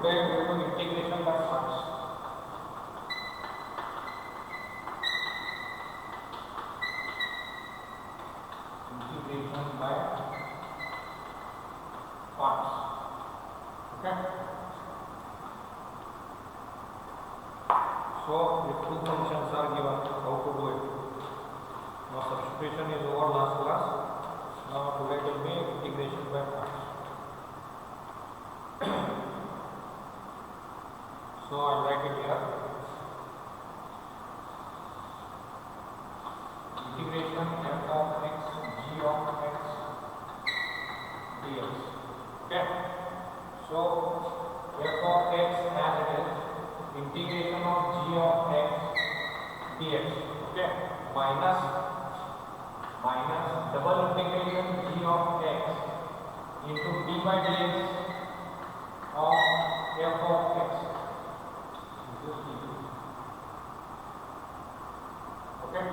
today we will do integration by parts. Integration by parts. Okay. So if two functions are given, how to do it? Now substitution is over last class. Now today will be integration by parts. So I write it here. Integration f of x g of x dx. Okay. So f of x as it is integration of g of x dx. Okay. Minus double integration g of x into d by dx of f of x. Okay.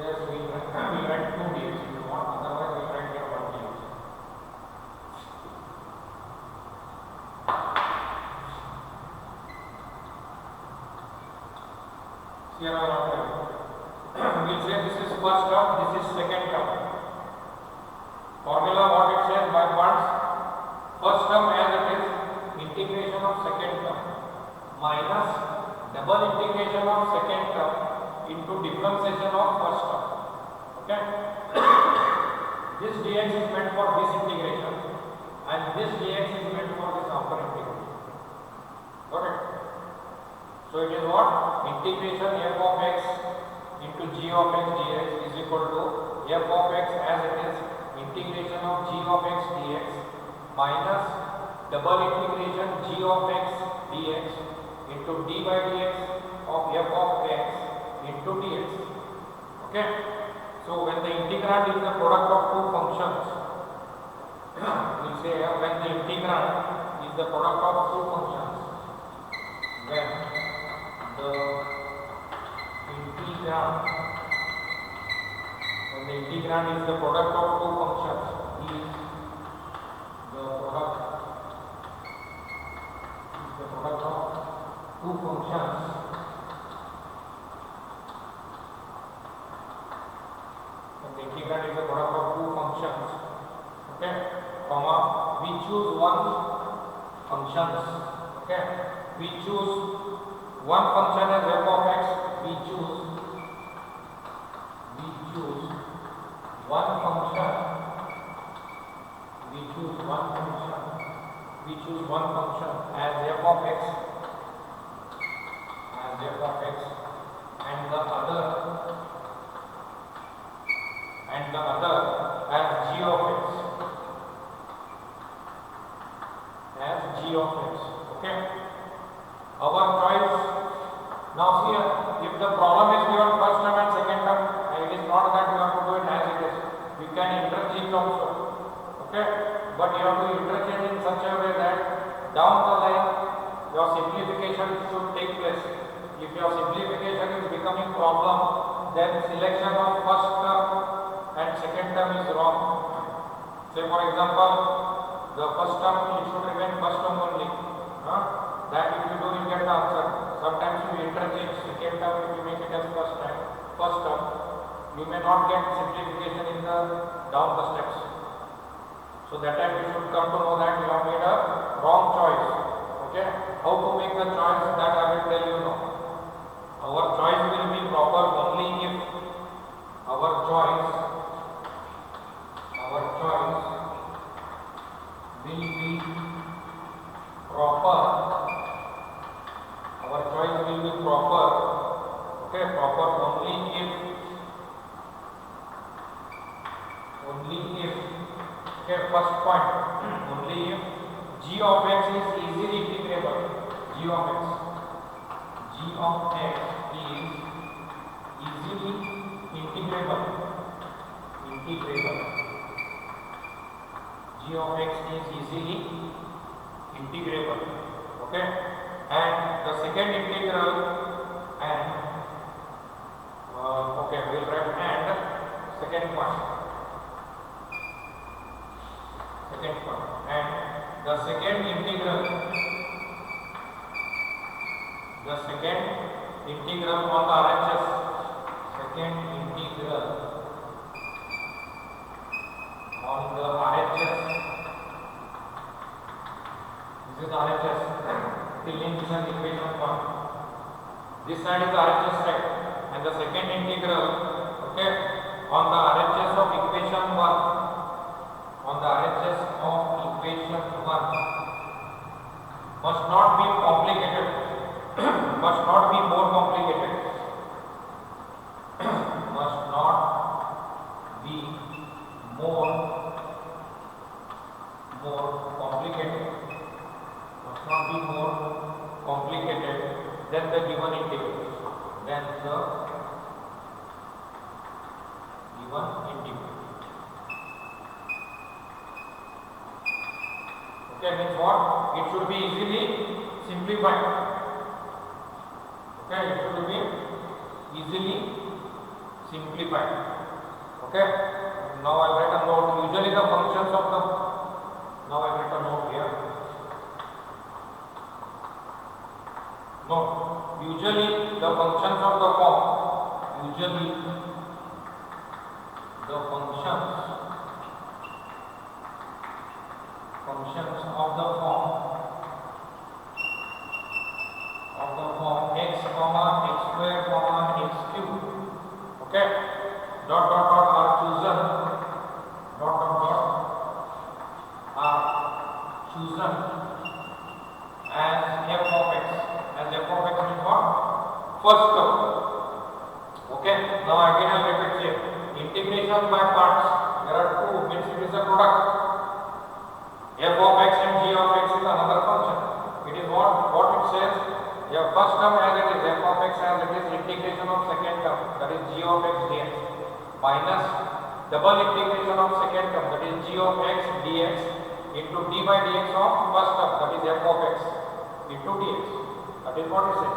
Yes, we write 2 dx if you want, otherwise we write here 1 dx. Here I will we'll say this is first term, this is second term. Formula what it says by parts. First term as it is integration of second term minus double integration of second term into differentiation of first term. Okay. This dx is meant for this integration and this dx is meant for this upper integration. Okay. So it is what? Integration f of x into g of x dx is equal to f of x as it is integration of g of x dx minus double integration g of x dx into d by dx of f of x into dx. Okay. So when the integrand is the product of two functions, we say when the integrand is the product of two functions, then the integrand is the product of two functions is the product of two functions when the integrand is the product of two functions, okay, comma we choose one functions, okay, we choose one function as f of x, we choose one function as f of x and the other as g of x okay. Our choice now here, if the problem is given first term and second term, it is not that you have to do it as it is. You can interchange also, okay, but you have to interchange in such a way that down the line your simplification should take place. If your simplification is becoming problem, then selection of first term and second term is wrong. Say for example, the first term it should remain first term only. That if you do, you get the answer. Sometimes you interchange second term if you make it as first term. You may not get simplification in the down the steps. So that time you should come to know that you have made a wrong choice. Okay. How to make the choice, that I will tell you now. Our choice will be proper only if our choice will be proper. Our choice will be proper. Okay, proper only if okay, first point, only if g of x is easily integrable. G of x is easily integrable. G of x is easily integrable. Okay, and the second integral and okay, we will write and second point and the second integral on the RHS, second integral on the RHS, this is RHS, Tilling-Dixon equation 1. This side is the RHS side, and the second integral, okay, on the RHS of equation 1, on the RHS of equation 1 must not be complicated, must not be more complicated, must not be more complicated, must not be more complicated than the given integral, than the given integral. Okay, means what? It should be easily simplified. Okay, it should be easily simplified. Okay, now I write a note. Usually the functions of the, now I write a note here. Note, usually the functions of the form, usually the functions of the form x comma x square comma x cube, okay, dot dot dot are chosen, dot dot dot are chosen as f of x, means what? First term. Okay, now again I repeat here, integration by parts, there are two, means it is a product. F of x and g of x is another function. It is what it says. Yeah, first term as it is, f of x as it is, integration of second term, that is g of x dx, minus double integration of second term, that is g of x dx, into d by dx of first term, that is f of x into dx. That is what it says.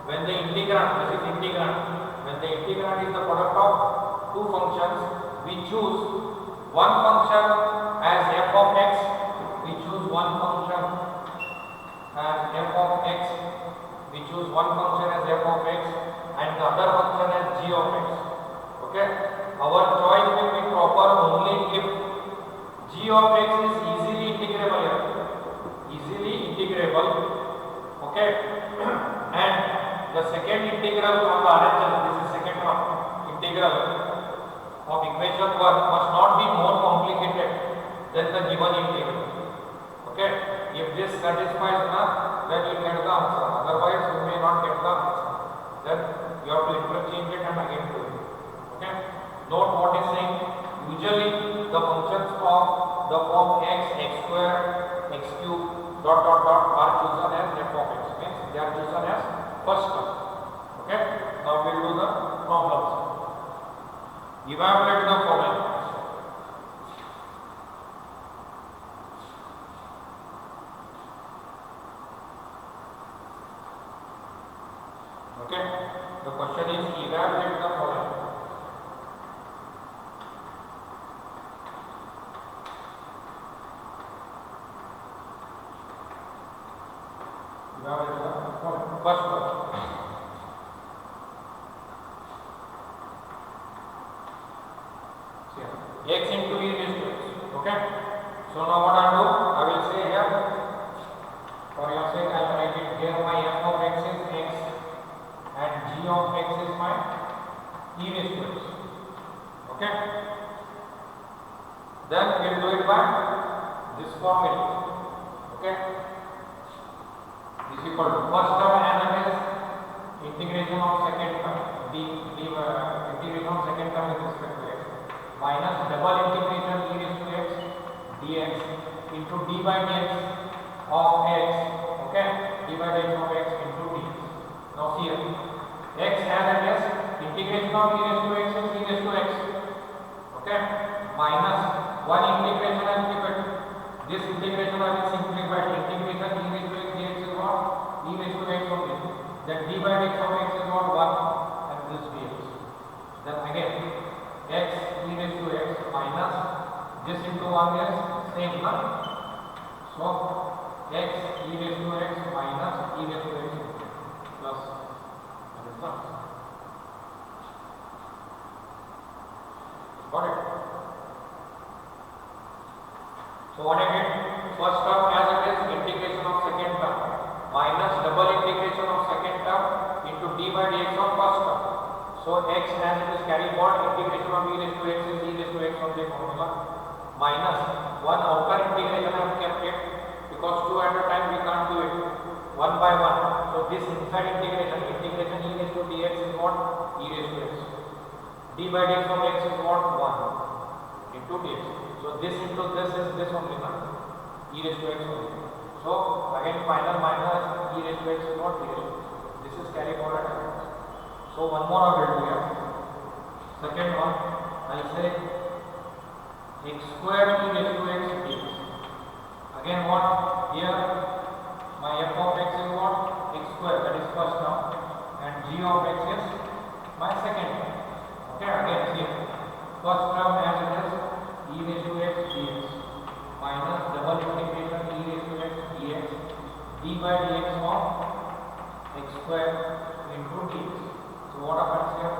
When the integrand, this is integrand, when the integrand is the product of two functions, we choose one function as f of x, we choose one function as f of x, we choose one function as f of x and the other function as g of x. Okay, our choice will be proper only if g of x is easily integrable here, easily integrable. Okay, and the second integral of the RHS, this is second one, integral of equation 1 must not be more complicated than the given integral. Okay, if this satisfies enough, then you get the answer, otherwise you may not get the answer, then you have to interchange it and again do it. Okay, note what is saying, usually the functions of the form x, x square, x cube, dot dot dot are chosen as f of x, means they are chosen as first term. Okay, now we will do the problems. Evaluate the following. Okay, the question is evaluate the following. Evaluate the following. First one. X into e raised to x. Okay, so now what I do, I will say here, for your sake I will write it here, my f of x is x and g of x is my e raised to x. Okay, then we will do it by this formula. Okay, this is equal to first term and that is integration of second term, integration of second term with respect to x, minus double integration e raised to x dx into d by dx of x. Okay, d by dx of x into dx. Now here x as it is, integration of e raised to x is e raised to x. Okay, minus one integration and keep it. This integration I will simplify. Integration e raised to x dx is what? E raised to x only. Then d by dx of x is what? 1 and this dx. Then again x e raised to x minus this into 1 is same, no? So x e raised to x minus e raised to x plus that is done. Got it? So what I get? First term as it is integration of second term minus double integration of second term into d by dx of first term. So x as it is carry forward integration of e raised to x is e raised to x only formula minus one outer integration I have kept it because two at a time we can't do it one by one. So this inside integration e raised to dx is what? E raised to x. D by dx of x is what? 1 into dx. So this into this is this only now. E raised to x only. So again final minus e raised to x is what? E raised to x. This is carry forward. So one more I will do here. Second one I say x squared e raised to x dx. Again what? Here my f of x is what? X square, that is first term, and g of x is my second term. Okay, again see first term as it is e raised to x dx minus double integration e raised to x dx d by dx of x square into dx. So what happens here?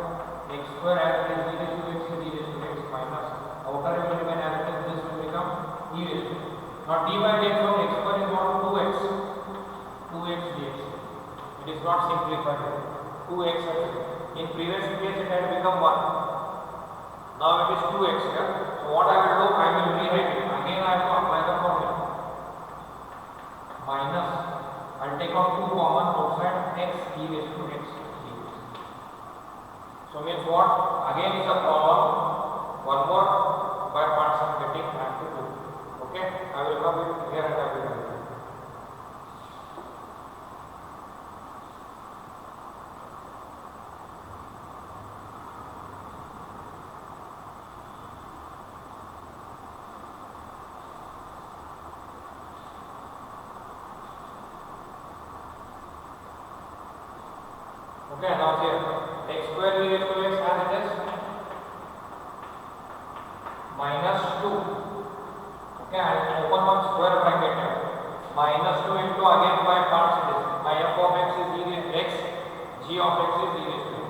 X square as it is e raised to x is e raised to x minus outer will remain as it is, this will become e raised to x. Now d by dx of x square is what? 2x dx. It is not simplified. 2x in previous case it had become 1. Now it is 2x here. So what I will do? I will rewrite it. Again I have to apply the formula. Minus, I will take out 2 common outside x e raised to x dx. So means what? Again is a problem. One more by parts I am getting, I have to do. Okay? I will come it here and I will do it. Okay, now here x square e raised to x as it is minus 2. Okay, I will open one square bracket here. Minus 2 into again by parts it is. My f of x is e raised to x, g of x is e raised to x.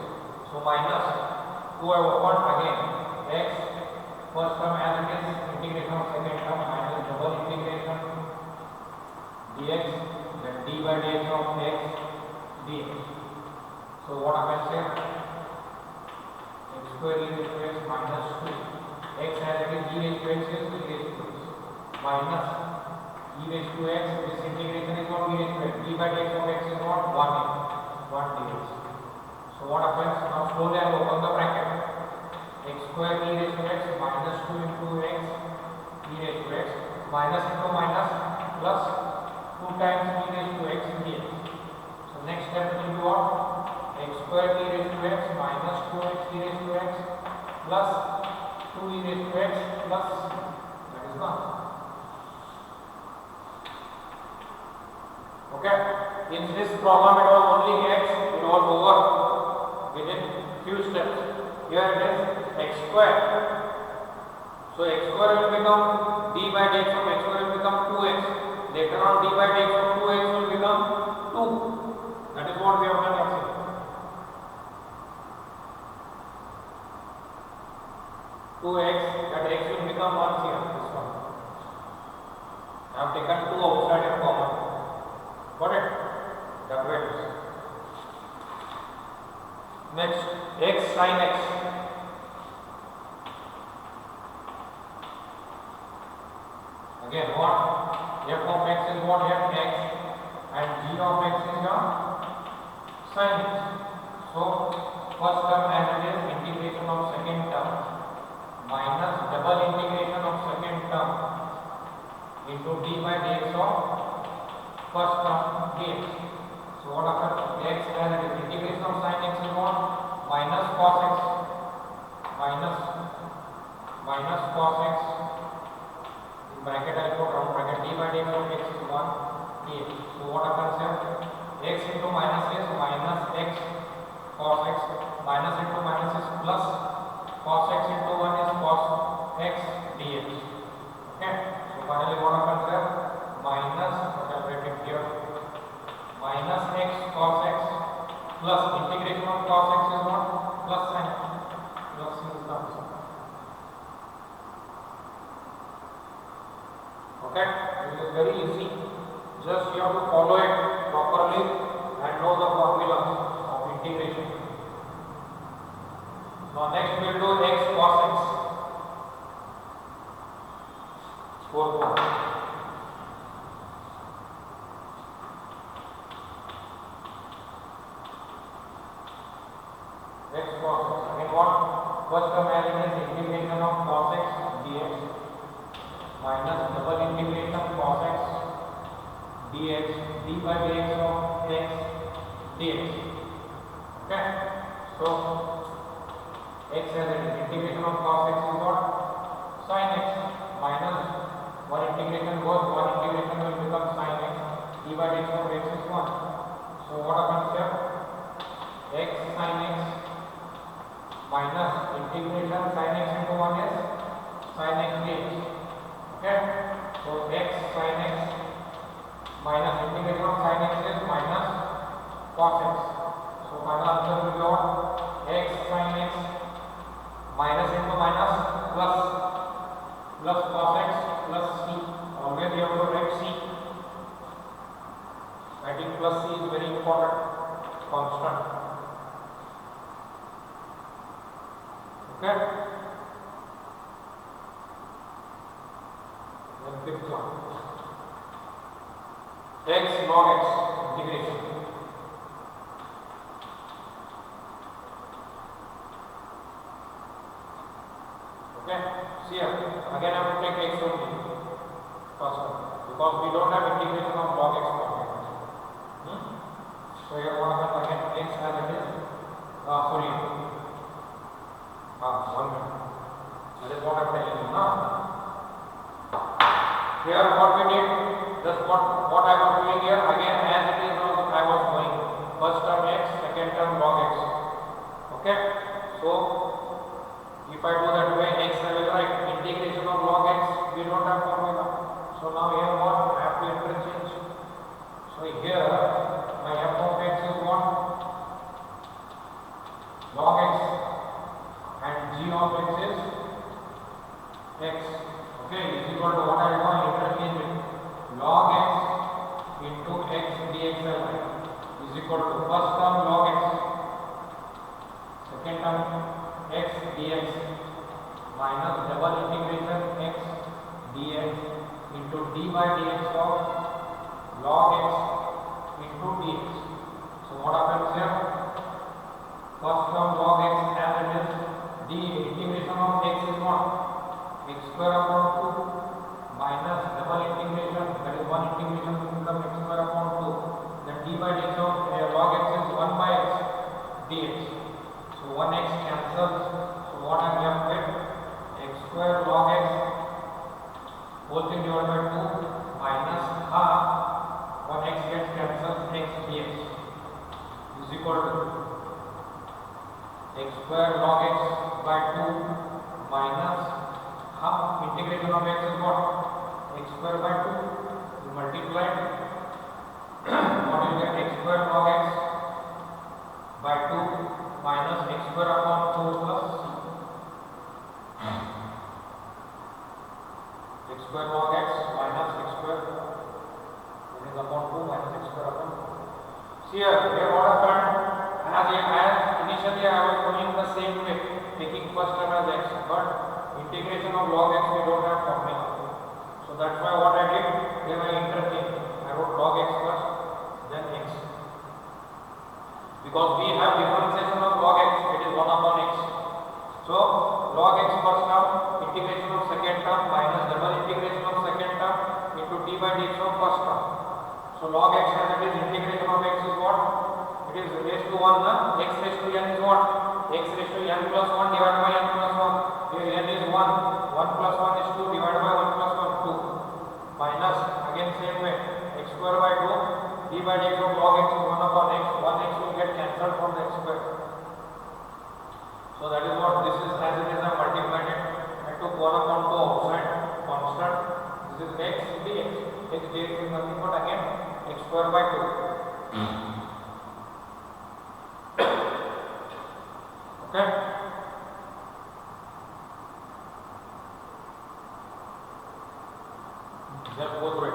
So minus 2 I open again x first term as it is integration of second term minus double integration dx then d by dx of x dx. So what happens here? X square e raised to x minus 2. X as it is e raised to x is e raised to x minus e raised to x. This integration is what? E raised to x. D by dx of x is what? 1 dx. So what happens? Now slowly I will open the bracket. X square e raised to x minus 2 into x e raised to x minus into minus plus 2 times e raised to x dx. So next step will be what? X square e raised to x minus 2x e raised to x plus 2 e raised to x plus that is 1. Okay, in this problem it was only x, it was over within few steps. Here it is x square. So x square will become d by dx of x square will become 2x. Later on d by dx of 2x will become 2. That is what we have done yesterday. 2x, that x will become 1 here, this one. I have taken 2 outside in common. Got it? That way it is. Next, x sin x. Again, what? F of x is what? F x and g of x is your sin x. So, first term as it is integration of second term minus double integration of second term into d by dx of first term dx. So what happens? X as it is integration of sin x is what? Minus cos x minus cos x in bracket I put round bracket d by dx of x is 1 dx. So what happens here? X into minus is minus x cos x minus into minus is plus cos x into 1 is cos x dx. Okay, so finally what happens here? Minus plus integration of cos x is what? Plus sin. Plus sin is the answer. Okay, it is very easy. Just you have to follow it properly and know the formulas of integration. Now next we will do x cos x. Fourth one. X cos x. Again what? First term as it is integration of cos x dx minus double integration cos x dx d by dx of x dx. Okay. So x as it is integration of cos x is what? Sin x minus one integration goes, one integration will become sin x. D by dx of x is 1. So what happens here? X sin x minus integration sin x into 1 is sin x dx. Okay. So x sin x minus integration of sin x is minus cos x. So final answer will be what? X sin x minus into minus plus cos x plus c. Always you have to write c. Writing plus c is very important. Constant. Okay. Then fifth one. X log x integration. Okay. See here. Again I have to take x only. First one. Because we don't have integration of log x formula. So here what happens again? X as it is. Sorry. 1 minute. That is what I am telling you now. Here what we did, just what I was doing here, again as it is I was going. First term x, second term log x. Okay. So if I do that way, x I will write integration of log x, we don't have formula. So now here what? I have to interchange. So here my f of x is what? Log x and g of x is x. Okay, is equal to what I want? Interchange it. Log x into x dx is equal to first term log x, second term x dx minus double integration x dx into d by dx of log x into dx. So what happens here? First term log x as it is, d integration of x is what? X square upon 2 minus double integration, that is one integration will become x square upon 2. Then d by dx of log x is 1 by x dx. So 1x cancels. So what I am left with? X square log x whole thing divided by 2 minus half 1x gets cancelled, x dx is equal to x square log x by 2 minus half integration of x is what? X square by 2. You multiply what you get? X square log x by 2 minus x square upon 4 plus c. X square log x minus x square that is upon 2 minus x square upon 4. See here what happened? As initially I was going the same way, taking first term as x, but integration of log x we don't have formula. So that's why what I did, here I interchanged. I wrote log x first, then x. Because we have differentiation of log x, it is 1 upon x. So log x first term, integration of second term minus double integration of second term into d by dx of first term. So log x as it is, integration of x is what? It is raised to 1, x raised to n is what? X raised to n plus 1 divided by n plus 1. Here n is 1, 1 plus 1 is 2 divided by 1 plus 1, 2. Minus, again same way, x square by 2, d by dx of log x is 1 upon x, 1x will get cancelled from the x square. So that is what this is, as it is I multiplied it. I took 1 upon 2 outside, constant. This is x dx. X dx is nothing but again x square by 2. Just go through it.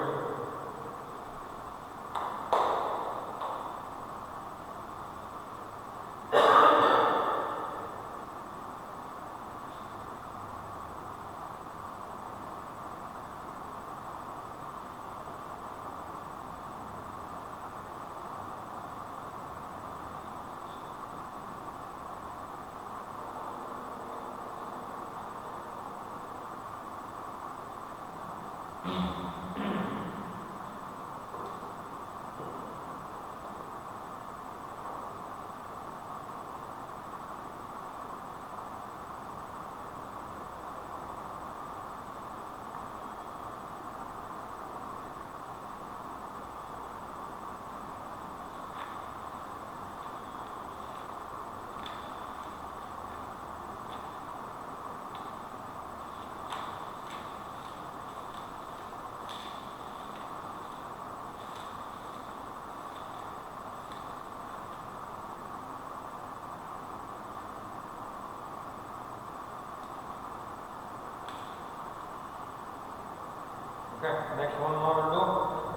Okay, next one more will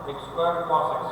do x square cos x.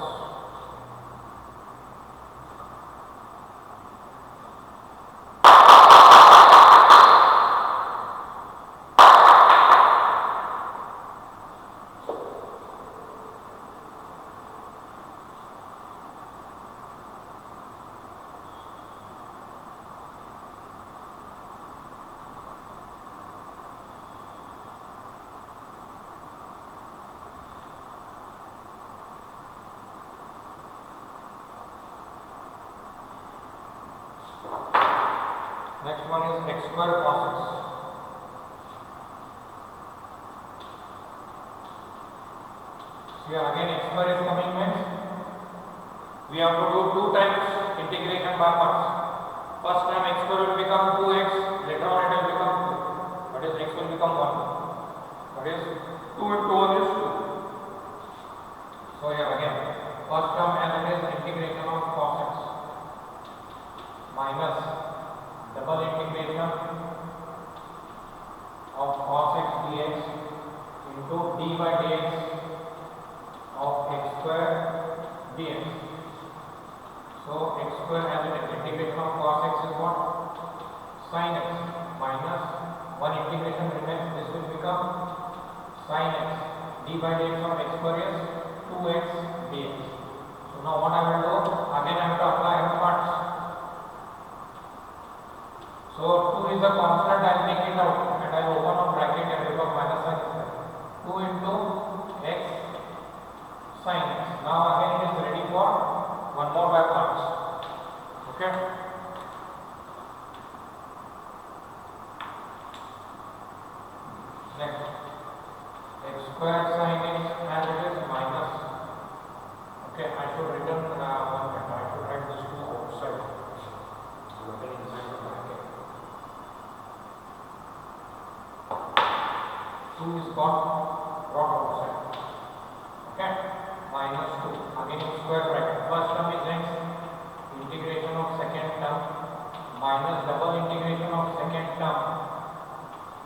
Next one is x square cos x. So here again x square is coming means we have to do two times integration by parts. First time x square will become 2x, later on it will become 2. That is x will become 1. That is 2 into 1 is 2. So here again first term as it is integration of cos x minus double integration of cos x dx into d by dx of x square dx. So x square as it is integration of cos x is what? Sin x minus one integration remains, this will become sin x. D by dx of x square is 2x dx. So now what I will do? Again I have to apply f parts. So 2 is a constant, I will take it out and I will open up bracket and become minus sin x. 2 into x sin x. Now again it is ready for one more by parts. Okay. Next, x square sin x as it is minus. Okay, I should return one minute. I should write this 2 outside. Looking inside the bracket. 2 is got brought outside. Okay, minus 2. Again in square bracket. First term is x integration of second term minus double integration of second term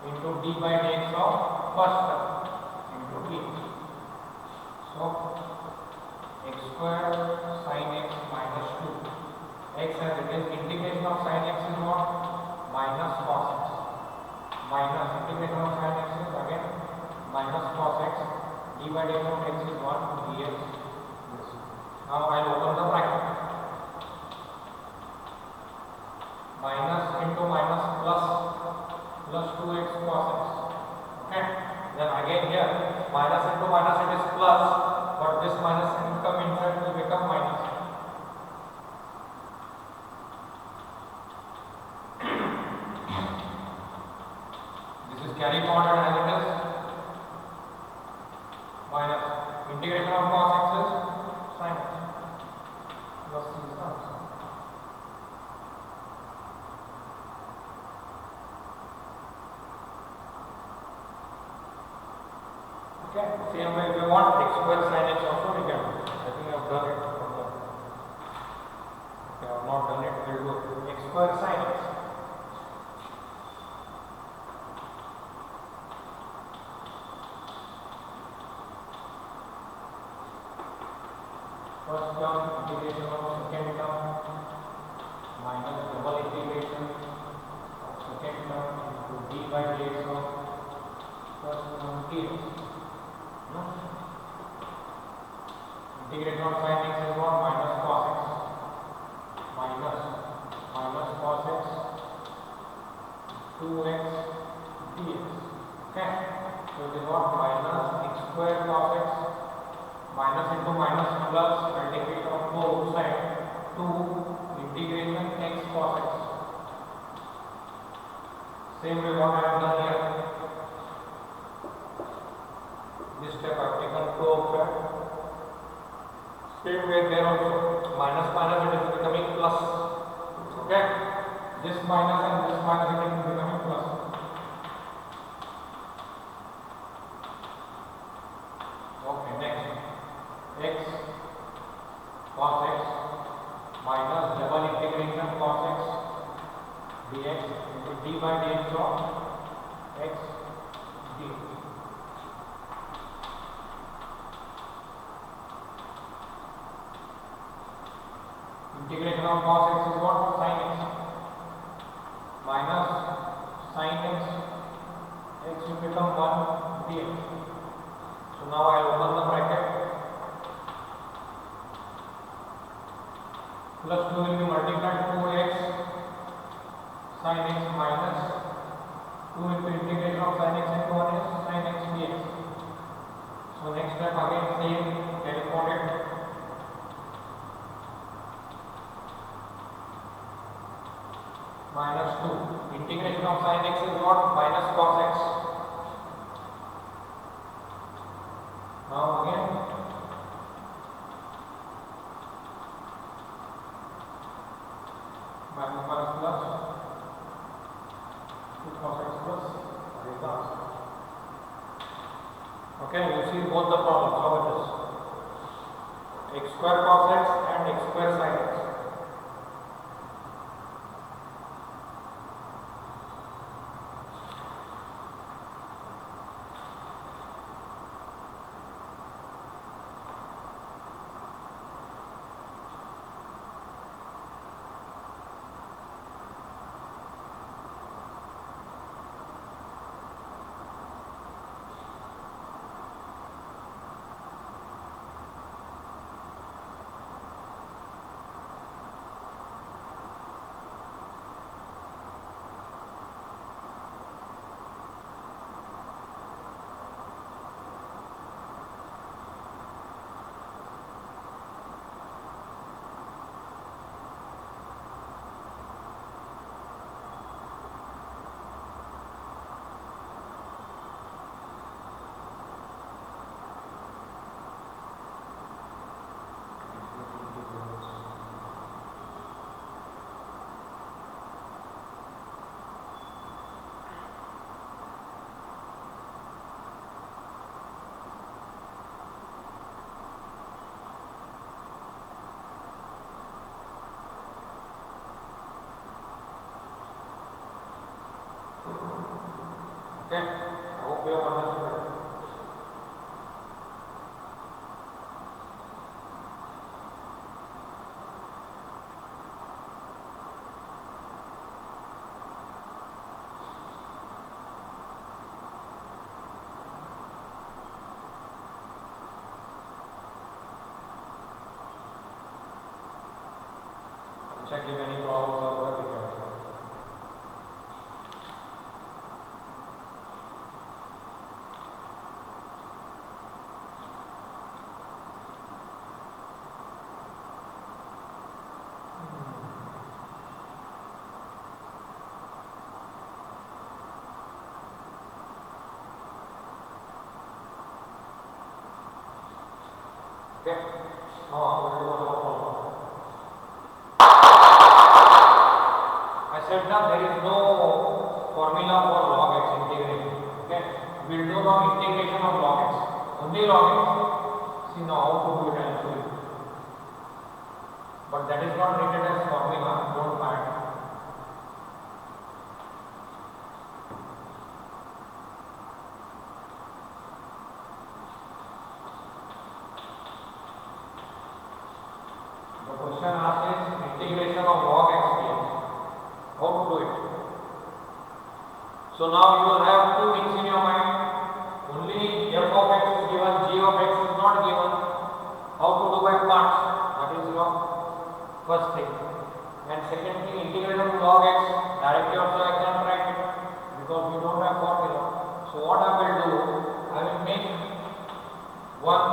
into d by dx of first term into dx. So x square sin x minus 2. X as it is integration of sin x is what? Minus cos x. Minus integration of sin x is again minus cos x. D by dx of x is 1 dx. Now I will open the bracket. Minus into minus plus 2x cos x. Okay. Then again here minus into minus it is plus, but this minus will come inside will become minus. This is carry forward as it is. Minus integration of cos x is sin x plus c is answer. Okay, same way if you want x square sin x also we can do. I think I have done it. Okay, I have not done it, we will do x square sin x. first term integration of second term minus double integration of second term into d by dx of first term dx. No? Integration of sin x is what? Minus cos x minus cos x 2x dx. Okay, so it is what? Minus x square cos x minus into minus plus multiply on both sides 2 integration x cos x. Same way what I have done here. This step I have taken 2 outside. Same way there also. Minus minus it is becoming plus. Okay. This minus and this minus it is becoming plus. Okay, next. X cos x minus double integration cos x dx into d by dx of x dx. Integration of cos x is what? Sin x minus sin x, x will become 1 dx. So now I will open the bracket. Plus 2 will be multiplied 2x sin x minus 2 into integration of sin x into 1 is sin x dx. So next step again same, teleport it. Minus 2. Integration of sin x is what? Minus cos x. Now again minus minus plus 2 cos x plus results. Okay, you see both the problems how it is. X square cos x and x square sin x. Okay, I hope you have understood. Check if any problems are there. Okay. Now we will go to the problem. I said now there is no formula for log x integration. Okay. We will do now integration of log x. Only log x. See now how to do it actually. But that is not written as formula. Don't mind. The question asked is integration of log x dx. How to do it? So now you will have two things in your mind. Only f of x is given, g of x is not given. How to do by parts? That is your first thing. And secondly, integration of log x, directly also I can write it because we don't have formula. So what I will do, I will make one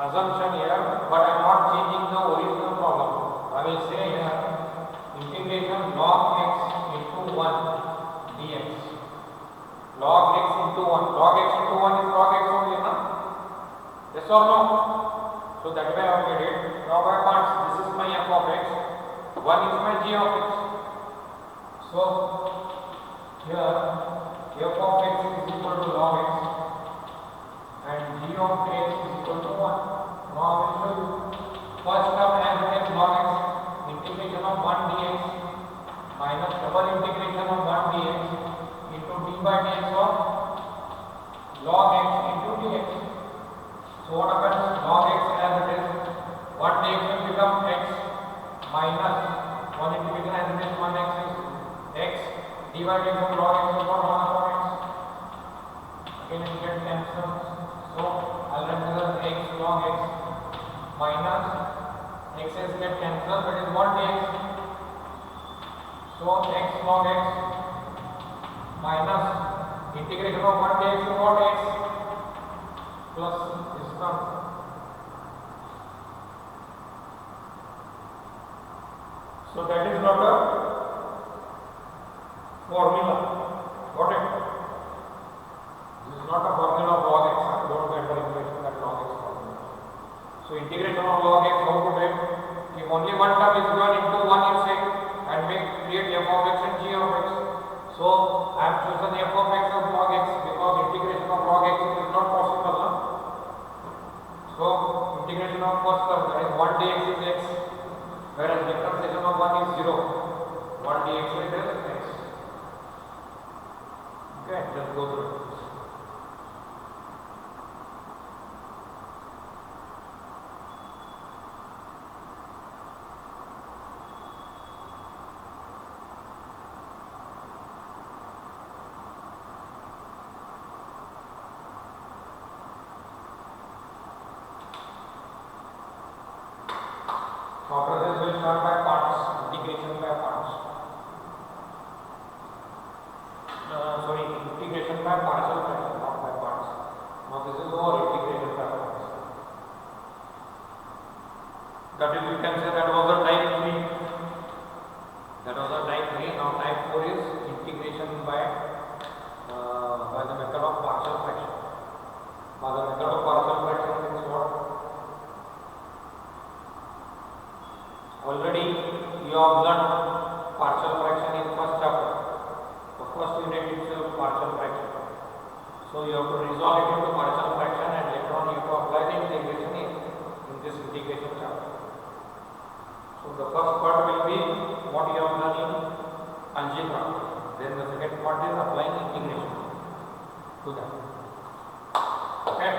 assumption here, but I am not changing the original problem. I will say here integration log x into 1 dx. Log x into 1. Log x into 1 is log x only, na? Yes or no? So that way I have made it. Now by parts, this is my f of x, 1 is my g of x. So here f of x is equal to log x and g of x is equal to 1. Now I will show you. First term as it is log x, integration of 1 dx minus double integration of 1 dx into d by dx of log x into dx. So what happens? Log x as it is, 1 dx will become x minus 1 integration as it is 1x is x, d by dx of log x is 1 upon x. Again it gets cancelled. So I'll write as x log x minus x's get cancelled, that is 1 dx. So x log x minus integration of 1 dx to what x plus this term. So that is not a formula. Got it? This is not a formula of log x. Don't get the impression that log x formula. So integration of log x, how to do it? If only one term is given, into 1 you say and create f of x and g of x. So I have chosen f of x as log x because integration of log x is not possible. No? So integration of first term, that is 1 dx is x, whereas differentiation of 1 is 0. 1 dx is x. Okay, just go through it. After this, we will start by parts, integration by parts. Integration by partial fraction, not by parts. Now this is our integration by parts. That is, you can say that was the type 3. That was the type 3. Now type 4 is integration by the method of partial fraction. By the method of partial fraction means what? Already you have learned partial fraction in first chapter. The first unit itself partial fraction. So you have to resolve it into partial fraction and later on you have to apply the integration in this integration chapter. So the first part will be what you have done in algebra. Then the second part is applying integration to that. Okay.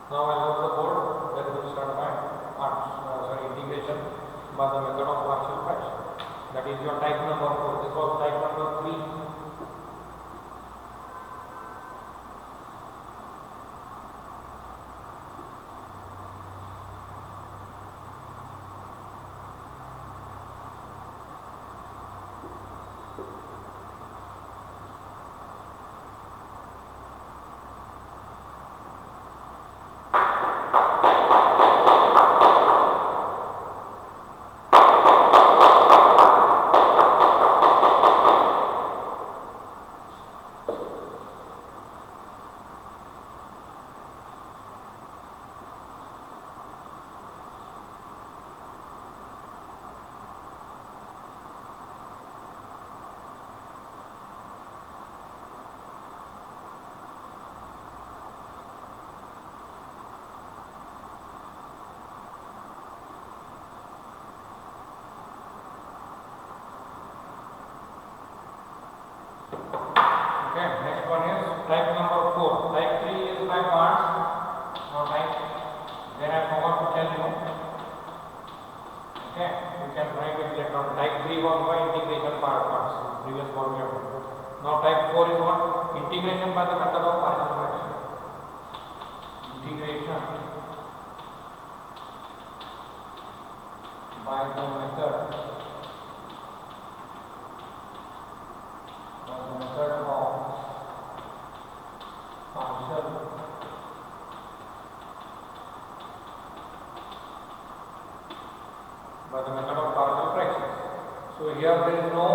Now I have the board, then we will start by integration by the method of partial fraction. That is your type number 4. This was type number 3. Okay, next one is type number 4. Type 3 is by parts. Now type, then I forgot to tell you. Okay, you can write it later on. Type 3 was by integration parts. Previous one we have done. Now type 4 is what? Integration by the method of partial fraction. Integration by the method of partial by the method of partial fractions. So here there is no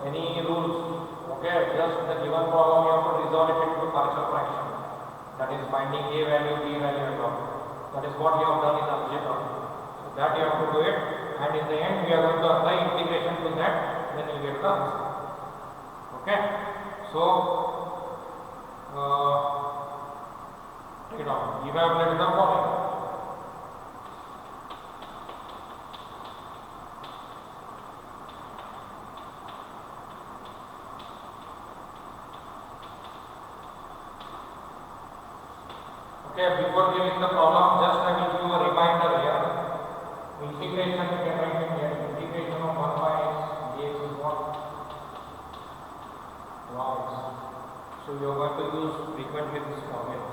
any rules. Okay, just the given problem you have to resolve it into partial fraction. That is finding a value, b value and all. That is what you have done in algebra. So that you have to do it, and in the end we are going to apply integration to that, then you get the answer. Okay, so evaluate the following. Okay, before giving the problem, just I will give you a reminder here. Integration, you can write it here. Integration of 1 by x dx is what? Log x. So you are going to use frequently this formula.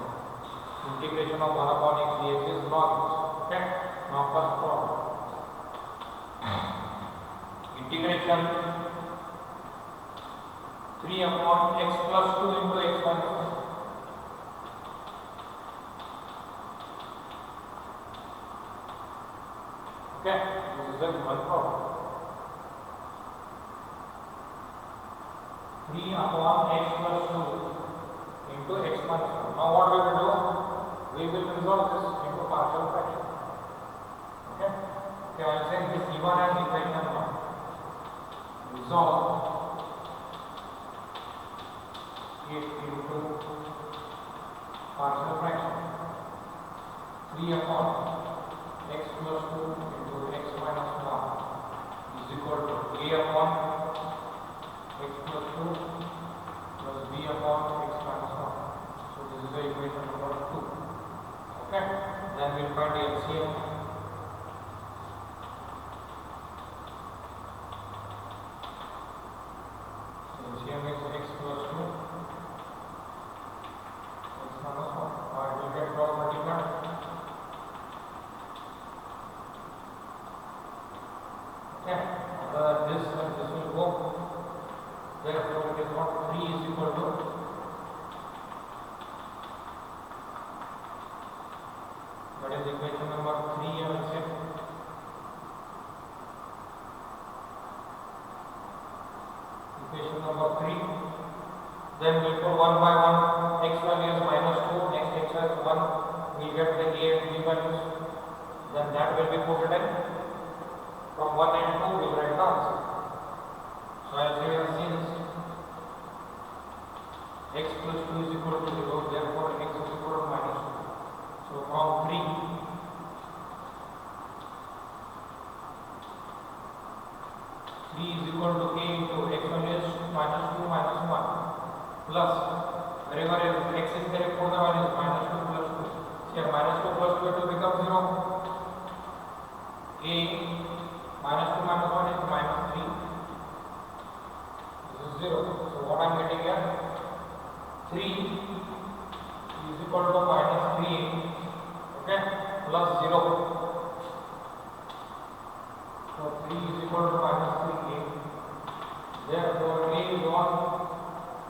Integration of 1 upon x dx is log x. Okay. Now first problem. Integration 3 upon x plus 2 into x minus 1. Okay, this is a given problem. 3 upon x plus 2 into x minus 1. Now what we will do? We will resolve this into partial fraction. Okay, I am saying this given as equation 1. Resolve it into partial fraction. 3 upon x plus 2 into x minus 1 is equal to a upon x plus 2 plus b upon x minus 1. So this is the equation number 2. Okay, then we will find the LCM. LCM is x plus 2 x minus 1. Or it will get cross multiplied. Okay, this and this will go. Therefore, it is what 3 is equal to that is equation number 3 I will say. Equation number 3. Then we put 1 by 1 x value is minus 2, next x is 1, we get the a and b values. Then that will be put in. From 1 and 2 we will write the answer. So I will say since x plus 2 is equal to 0, therefore x is equal to minus 2. So from 3 is equal to a into x value is minus 2 minus 1 plus wherever x is there, put the value is minus 2 plus 2. Here minus 2 plus 2 it will become 0. A minus 2 minus 1 is minus 3. This is 0. So what I am getting here? 3 is equal to minus 3a. Okay, plus 0. So 3 is equal to minus 3a. Therefore a is 1.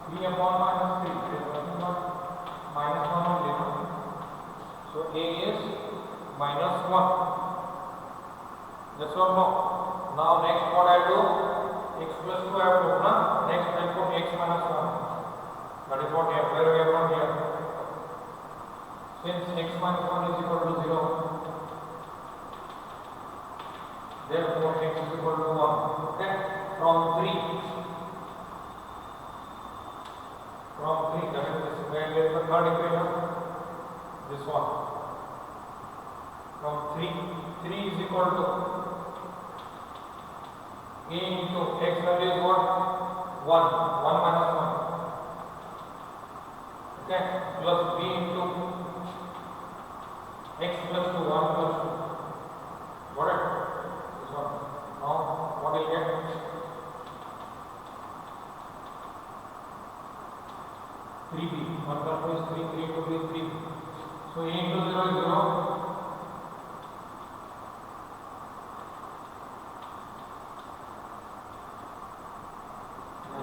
3 upon minus 3. It is nothing but minus 1 only. So a is minus 1. Yes or no? Now next what I do? X plus 2 I have to put. Next I put x minus 1. That is what we have. Where we have from here. Since x minus 1 is equal to 0, therefore x is equal to 1. Okay? From 3, that is this. Where is the third equation? This one. From 3 is equal to a into x value is what? 1. 1 minus 1. Okay, plus b into x plus 2, 1 plus 2. Got it? This one. Now, what will get? 3b. 1 plus 2 is 3, 3 into 3 is 3. So, a into 0 is 0.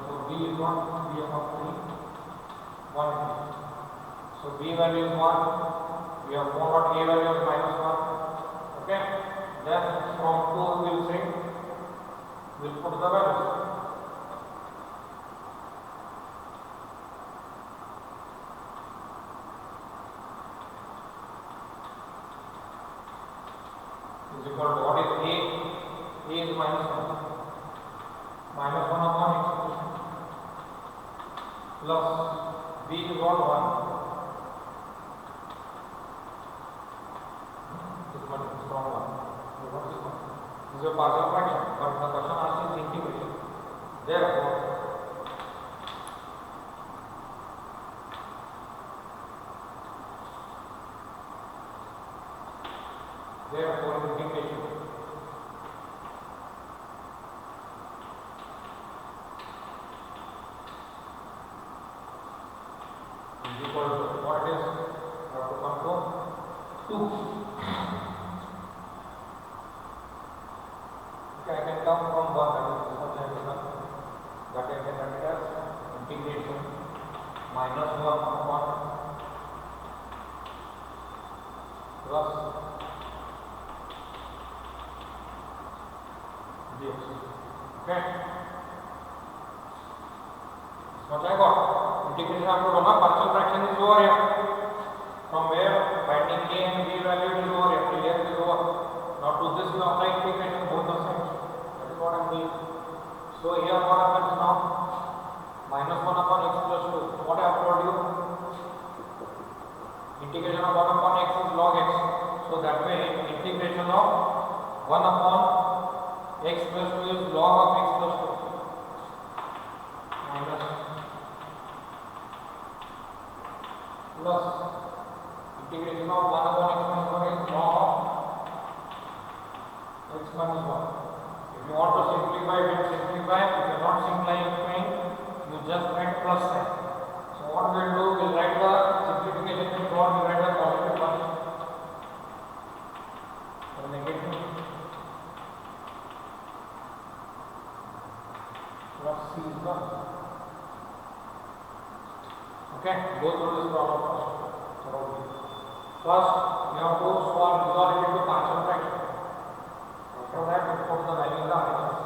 So, b is 1, b upon 3, 1. So, b value is 1. We have found out a value is minus 1. Okay? Then from 2 we will say, we will put the values. Is equal to what is a? A is minus 1. Minus 1 upon x plus b is what 1. This one is from 1. So what is 1? This is a partial fraction, but the question asks is integration. Therefore, integration is equal to what it is? I have to come to 2. Okay, I can come from 1, that is this much I have done. That I can write it as integration minus 1 upon plus dx. Okay. This much I got. Integration after 1 partial fraction is over here. From where finding a and b value is over here. Here is over. Now to this we apply integration both the sides. That is what I am doing. So here what happens now? Minus 1 upon x plus 2. What I have told you? Integration of 1 upon x is log x. So that way integration of 1 upon x plus 2 is log of x plus 2. Minus plus integration of 1 upon x minus 1 is log of x minus 1. If you want to simplify, then simplify. If you are not simplifying, you just write plus sign. So what we will do, we will write the simplification before we write the positive one. So negative plus c is 1. Okay, go through this problem first. First, you have to resolve it into partial fraction. After that, you put the value in the RHS.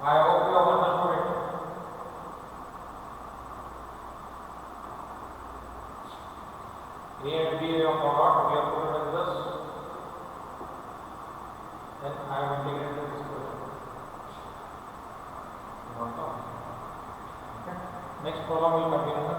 I hope you have understood it. A and B we have found out, we have put it in this. Then I have integrated this equation. Okay. Next problem we will continue.